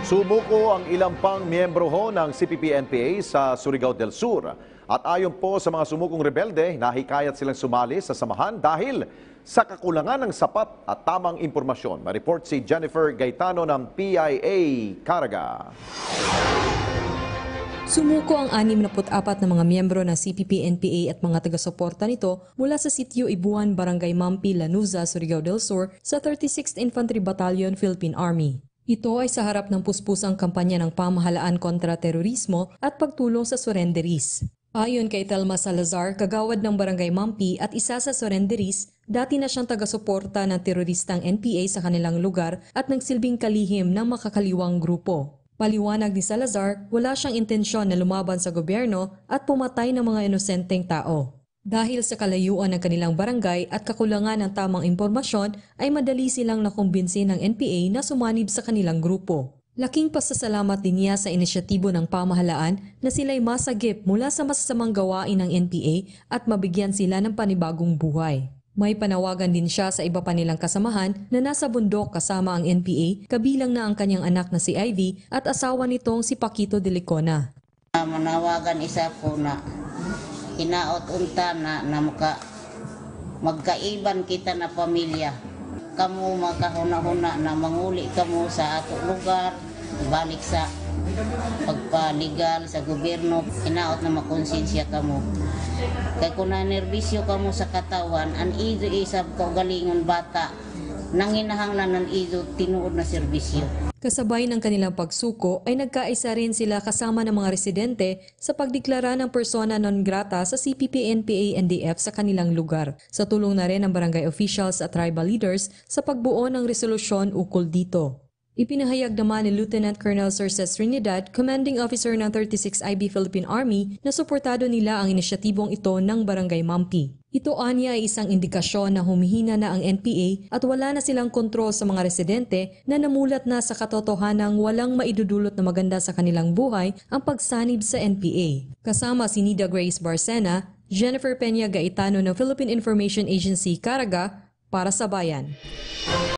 Sumuko ang ilang pang miyembro ho ng CPP-NPA sa Surigao del Sur. At ayon po sa mga sumukong rebelde, nahikayat silang sumali sa samahan dahil sa kakulangan ng sapat at tamang impormasyon. Ma-report si Jennifer Gaetano ng PIA Caraga. Sumuko ang 64 na mga miyembro ng CPP-NPA at mga taga-suporta nito mula sa Sitio Ibuan, Barangay Mampi, Lanuza, Surigao del Sur sa 36th Infantry Battalion, Philippine Army. Ito ay sa harap ng puspusang kampanya ng pamahalaan kontra terorismo at pagtulong sa surrenderies. Ayon kay Telma Salazar, kagawad ng Barangay Mampi at isa sa surrenderies, dati na siyang taga-suporta ng teroristang NPA sa kanilang lugar at nagsilbing kalihim ng makakaliwang grupo. Paliwanag ni Salazar, wala siyang intensyon na lumaban sa gobyerno at pumatay ng mga inosenteng tao. Dahil sa kalayuan ng kanilang barangay at kakulangan ng tamang impormasyon, ay madali silang nakumbinsi ng NPA na sumanib sa kanilang grupo. Laking pasasalamat din niya sa inisyatibo ng pamahalaan na sila'y masagip mula sa masasamang gawain ng NPA at mabigyan sila ng panibagong buhay. May panawagan din siya sa iba pa nilang kasamahan na nasa bundok kasama ang NPA, kabilang na ang kanyang anak na si Ivy at asawa nitong si Paquito de Licona. Manawagan isa ko na hinaot unta na magkaiban kita na pamilya. Kamu makahuna-huna na manguli kamo sa ato lugar, balik sa pagpaligal sa gobyerno, hinaot na makonsensya kamo. Kaya kung na-nervisyo kamo sa katawan, an ido isab kaugalingon bata, nanginahanglan ng ido tinuod na serbisyo. Kasabay ng kanilang pagsuko ay nagkaisa rin sila kasama ng mga residente sa pagdeklara ng persona non grata sa CPP-NPA-NDF sa kanilang lugar. Sa tulong na rin ng barangay officials at tribal leaders sa pagbuo ng resolusyon ukol dito. Ipinahayag naman ni Lieutenant Colonel Cerces Trinidad, Commanding Officer ng 36 IB Philippine Army, na suportado nila ang inisyatibong ito ng Barangay Mampi. Ito anya ay isang indikasyon na humihina na ang NPA at wala na silang kontrol sa mga residente na namulat na sa katotohanang walang maidudulot na maganda sa kanilang buhay ang pagsanib sa NPA. Kasama si Nida Grace Barcena, Jennifer Peña Gaetano ng Philippine Information Agency Caraga para sa Bayan.